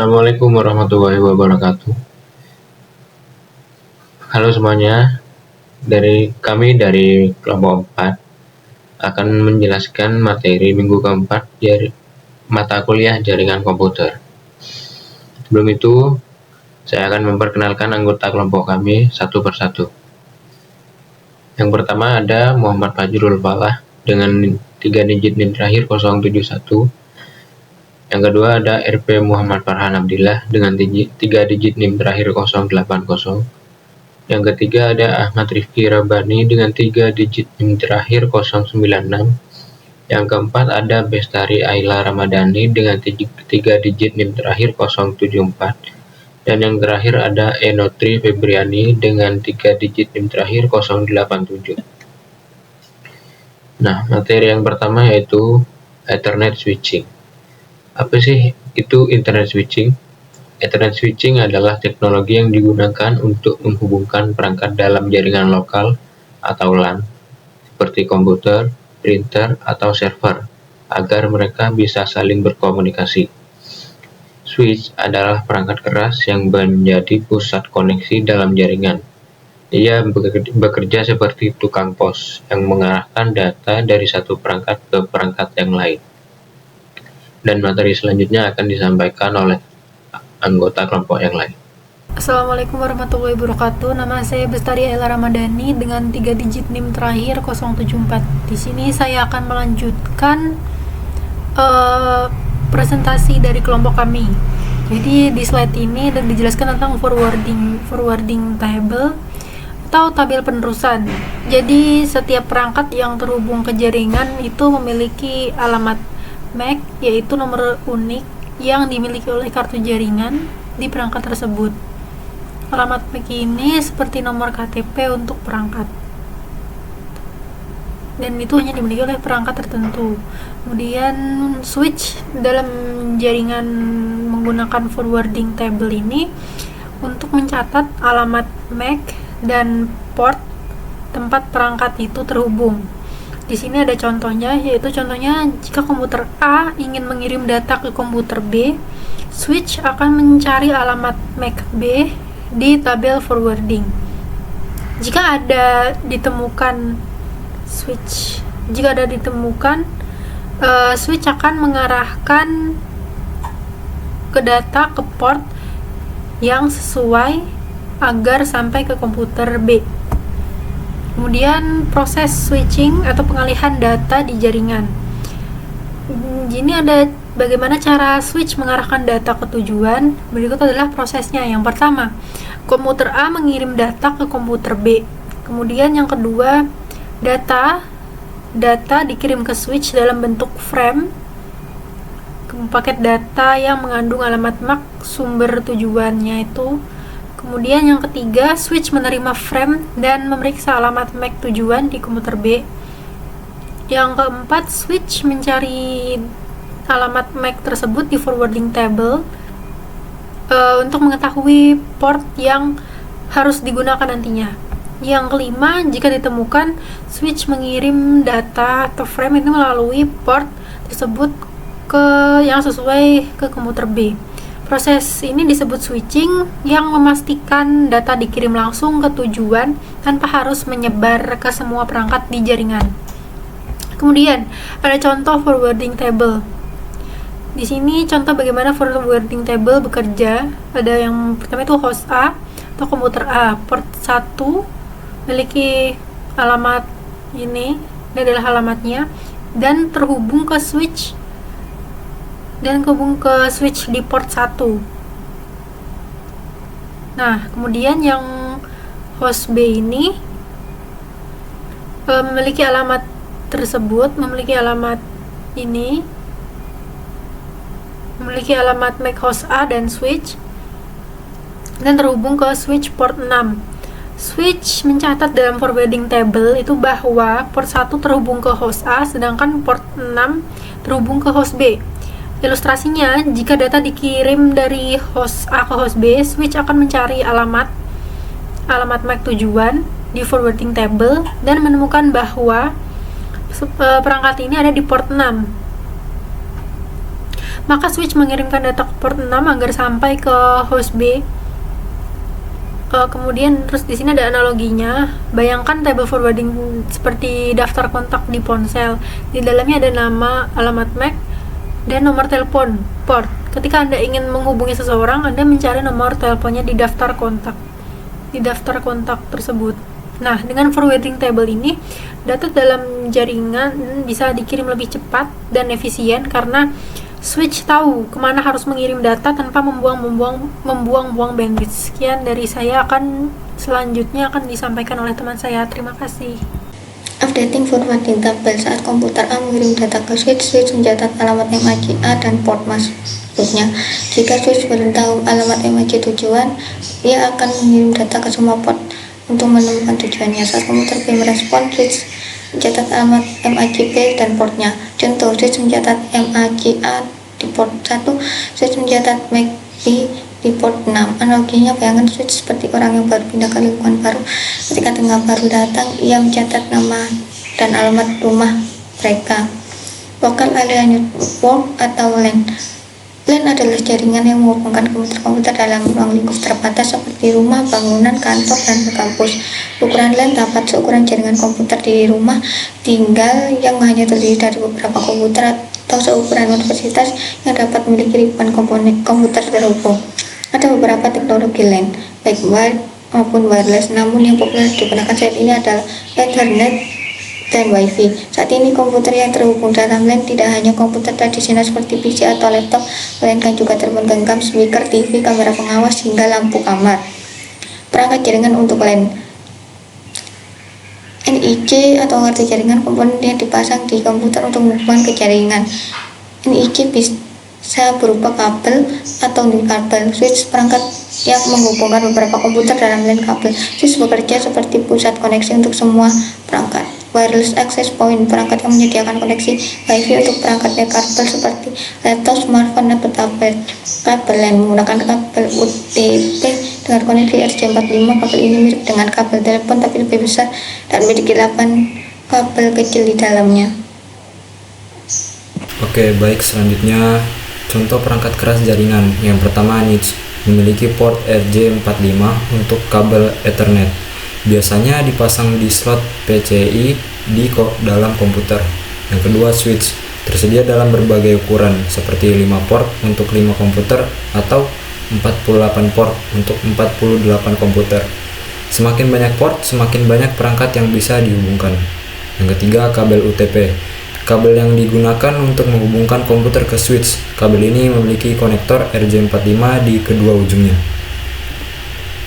Assalamualaikum warahmatullahi wabarakatuh. Halo semuanya, dari kelompok 4 akan menjelaskan materi minggu keempat dari mata kuliah jaringan komputer. Sebelum itu, saya akan memperkenalkan anggota kelompok kami satu persatu. Yang pertama ada Muhammad Fajrul Falah dengan 3 digit NIM terakhir 071. Yang kedua ada RP Muhammad Farhan Abdillah dengan 3 digit NIM terakhir 080. Yang ketiga ada Ahmad Rifki Rabbani dengan 3 digit NIM terakhir 096. Yang keempat ada Bestari Ayla Ramadhani dengan 3 digit NIM terakhir 074. Dan yang terakhir ada Enotri Febriani dengan 3 digit NIM terakhir 087. Nah, materi yang pertama yaitu Ethernet Switching. Apa sih itu Internet Switching? Ethernet switching adalah teknologi yang digunakan untuk menghubungkan perangkat dalam jaringan lokal atau LAN, seperti komputer, printer, atau server, agar mereka bisa saling berkomunikasi. Switch adalah perangkat keras yang menjadi pusat koneksi dalam jaringan. Ia bekerja seperti tukang pos yang mengarahkan data dari satu perangkat ke perangkat yang lain. Dan materi selanjutnya akan disampaikan oleh anggota kelompok yang lain. Assalamualaikum warahmatullahi wabarakatuh. Nama saya Bestari Ayla Ramadhani dengan 3 digit NIM terakhir 074. Di sini saya akan melanjutkan presentasi dari kelompok kami. Jadi di slide ini dijelaskan tentang forwarding table atau tabel penerusan. Jadi setiap perangkat yang terhubung ke jaringan itu memiliki alamat MAC, yaitu nomor unik yang dimiliki oleh kartu jaringan di perangkat tersebut. Alamat MAC ini seperti nomor KTP untuk perangkat, dan itu hanya dimiliki oleh perangkat tertentu. Kemudian switch dalam jaringan menggunakan forwarding table ini untuk mencatat alamat MAC dan port tempat perangkat itu terhubung. Di sini ada contohnya, yaitu contohnya jika komputer A ingin mengirim data ke komputer B, switch akan mencari alamat MAC B di tabel forwarding. Jika ada ditemukan switch akan mengarahkan ke data ke port yang sesuai agar sampai ke komputer B. Kemudian proses switching atau pengalihan data di jaringan. Ini ada bagaimana cara switch mengarahkan data ke tujuan. Berikut adalah prosesnya. Yang pertama, komputer A mengirim data ke komputer B. Kemudian yang kedua, data dikirim ke switch dalam bentuk frame, paket data yang mengandung alamat MAC sumber tujuannya itu. Kemudian yang ketiga, switch menerima frame dan memeriksa alamat MAC tujuan di komputer B. Yang keempat, switch mencari alamat MAC tersebut di forwarding table untuk mengetahui port yang harus digunakan nantinya. Yang kelima, jika ditemukan, switch mengirim data atau frame itu melalui port tersebut yang sesuai ke komputer B. Proses ini disebut switching, yang memastikan data dikirim langsung ke tujuan tanpa harus menyebar ke semua perangkat di jaringan. Kemudian ada contoh forwarding table. Di sini contoh bagaimana forwarding table bekerja. Ada yang pertama itu host A atau komputer A, port 1 memiliki alamat ini adalah alamatnya, dan terhubung ke switch di port 1. Nah, kemudian yang host B ini memiliki alamat tersebut, memiliki alamat MAC host A dan switch, dan terhubung ke switch port 6. Switch mencatat dalam forwarding table itu bahwa port 1 terhubung ke host A, sedangkan port 6 terhubung ke host B. Ilustrasinya, jika data dikirim dari host A ke host B, switch akan mencari alamat MAC tujuan di forwarding table dan menemukan bahwa perangkat ini ada di port 6. maka switch mengirimkan data ke port 6 agar sampai ke host B. Kemudian terus di sini ada analoginya. Bayangkan table forwarding seperti daftar kontak di ponsel. Di dalamnya ada nama, alamat MAC, dan nomor telepon port. Ketika Anda ingin menghubungi seseorang, Anda mencari nomor teleponnya di daftar kontak tersebut. Nah, dengan forwarding table ini, data dalam jaringan bisa dikirim lebih cepat dan efisien karena switch tahu kemana harus mengirim data tanpa membuang-buang bandwidth. Sekian dari saya, selanjutnya akan disampaikan oleh teman saya. Terima kasih. Updating forwarding table. Saat komputer A mengirim data ke switch mencatat alamat MAC A dan port masuknya. Jika switch belum tahu alamat MAC tujuan, ia akan mengirim data ke semua port untuk menemukan tujuannya. Saat komputer B merespon, switch mencatat alamat MAC B dan portnya. Contoh, switch mencatat MAC A di port 1, switch mencatat MAC B di port 6. Analoginya, bayangkan switch seperti orang yang baru pindah ke lingkungan baru. Ketika tengah baru datang, ia mencatat nama dan alamat rumah mereka. Local Area Network atau LAN. LAN adalah jaringan yang menghubungkan komputer-komputer dalam ruang lingkup terbatas seperti rumah, bangunan, kantor, dan kampus. Ukuran LAN dapat seukuran jaringan komputer di rumah tinggal yang hanya terdiri dari beberapa komputer atau seukuran universitas yang dapat memiliki ribuan komponen komputer terhubung. Ada beberapa teknologi LAN, baik wired maupun wireless, namun yang populer digunakan saat ini adalah Ethernet dan Wi-Fi. Saat ini komputer yang terhubung dalam LAN tidak hanya komputer tradisional seperti PC atau laptop, melainkan juga telepon genggam, speaker, TV, kamera pengawas, hingga lampu kamar. Perangkat jaringan untuk LAN. NIC atau kartu jaringan komponen yang dipasang di komputer untuk menghubungkan ke jaringan. NIC bisa berupa kabel atau kabel. Switch perangkat yang menghubungkan beberapa komputer dalam LAN kabel. Switch bekerja seperti pusat koneksi untuk semua perangkat. Wireless access point, perangkat yang menyediakan koneksi Wi-Fi untuk perangkat kabel seperti laptop, smartphone, atau tablet. Kabel LAN menggunakan kabel UTP dengan koneksi RJ45. Kabel ini mirip dengan kabel telepon tapi lebih besar dan memiliki 8 kabel kecil di dalamnya. Oke, baik, selanjutnya contoh perangkat keras jaringan. Yang pertama, NIC memiliki port RJ45 untuk kabel Ethernet. Biasanya dipasang di slot PCI di dalam komputer. Yang kedua, switch tersedia dalam berbagai ukuran seperti 5 port untuk 5 komputer atau 48 port untuk 48 komputer. Semakin banyak port, semakin banyak perangkat yang bisa dihubungkan. Yang ketiga, kabel UTP. Kabel yang digunakan untuk menghubungkan komputer ke switch. Kabel ini memiliki konektor RJ45 di kedua ujungnya.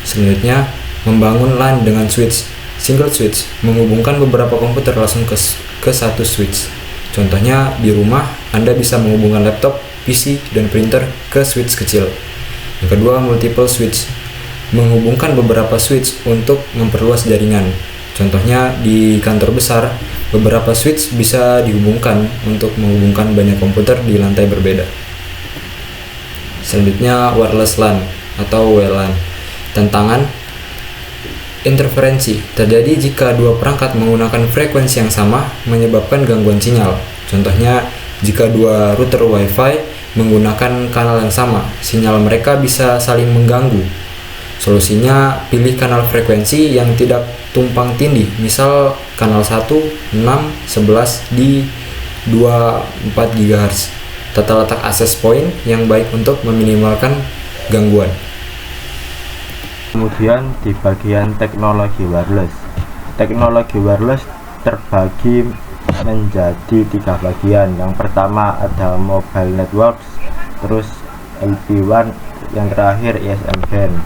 Selanjutnya, membangun LAN dengan switch. Single switch menghubungkan beberapa komputer langsung ke satu switch. Contohnya, di rumah Anda bisa menghubungkan laptop, PC, dan printer ke switch kecil. Yang kedua, multiple switch menghubungkan beberapa switch untuk memperluas jaringan. Contohnya, di kantor besar, beberapa switch bisa dihubungkan untuk menghubungkan banyak komputer di lantai berbeda. Selanjutnya, wireless LAN atau WLAN. Tantangan: interferensi terjadi jika dua perangkat menggunakan frekuensi yang sama, menyebabkan gangguan sinyal. Contohnya, jika dua router Wi-Fi menggunakan kanal yang sama, sinyal mereka bisa saling mengganggu. Solusinya, pilih kanal frekuensi yang tidak tumpang tindih, misal kanal 1, 6, 11 di 24 GHz. Tata letak access point yang baik untuk meminimalkan gangguan. Kemudian di bagian teknologi wireless. Teknologi wireless terbagi menjadi 3 bagian. Yang pertama ada mobile networks, terus LPWAN, yang terakhir ISM band.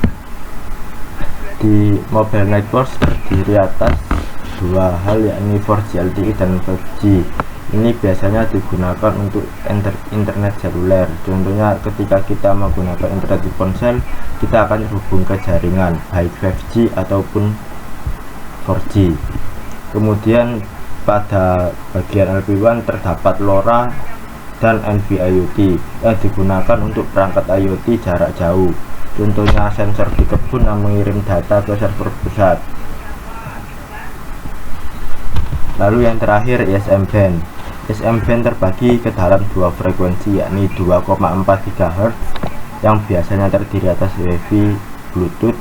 Di mobile networks terdiri atas 2 hal, yakni 4G LTE dan 5G. Ini biasanya digunakan untuk internet seluler. Contohnya, ketika kita menggunakan internet di ponsel, kita akan terhubung ke jaringan baik 5G ataupun 4G. Kemudian pada bagian LPWAN terdapat LoRa dan NB-IoT yang digunakan untuk perangkat IoT jarak jauh. Contohnya sensor di kebun yang mengirim data ke server pusat. Lalu yang terakhir ISM band. SM band terbagi ke dalam dua frekuensi, yakni 2,4 GHz yang biasanya terdiri atas WiFi, Bluetooth,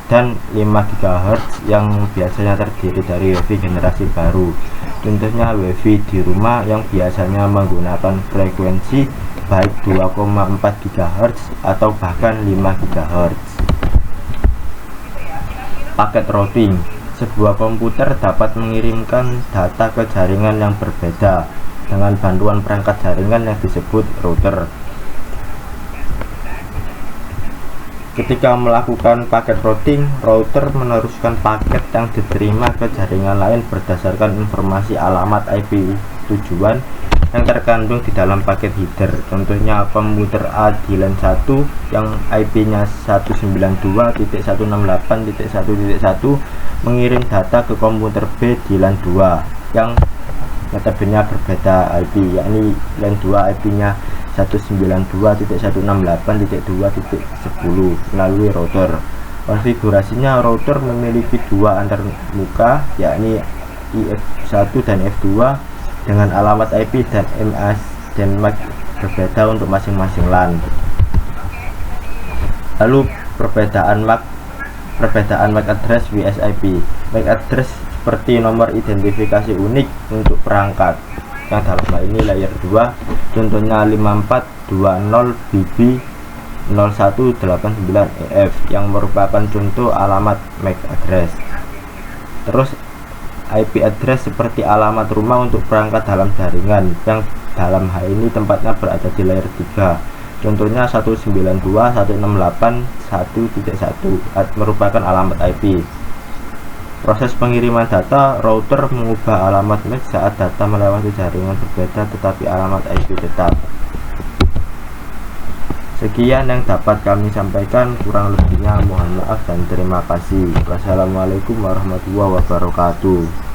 dan 5 GHz yang biasanya terdiri dari WiFi generasi baru. Contohnya WiFi di rumah yang biasanya menggunakan frekuensi baik 2,4 GHz atau bahkan 5 GHz. Paket routing. Sebuah komputer dapat mengirimkan data ke jaringan yang berbeda dengan bantuan perangkat jaringan yang disebut router. Ketika melakukan paket routing, router meneruskan paket yang diterima ke jaringan lain berdasarkan informasi alamat IP tujuan yang terkandung di dalam paket header. Contohnya komputer A di LAN 1 yang IP-nya 192.168.1.1 mengirim data ke komputer B di LAN 2 yang notabene berbeda IP, yakni LAN 2 IP-nya 192.168.2.10 melalui router. Konfigurasinya, router memiliki dua antarmuka, yakni IF1 dan F2 dengan alamat IP dan MAC berbeda untuk masing-masing LAN. Lalu perbedaan MAC address vs IP. MAC address seperti nomor identifikasi unik untuk perangkat yang dalam hal ini layer 2, contohnya 5420BB0189EF yang merupakan contoh alamat MAC address. Terus IP address seperti alamat rumah untuk perangkat dalam jaringan yang dalam hal ini tempatnya berada di layer 3, contohnya 192.168.1.1 merupakan alamat IP. Proses pengiriman data, router mengubah alamat MAC saat data melewati jaringan berbeda tetapi alamat IP tetap. Sekian yang dapat kami sampaikan, kurang lebihnya mohon maaf dan terima kasih. Wassalamualaikum warahmatullahi wabarakatuh.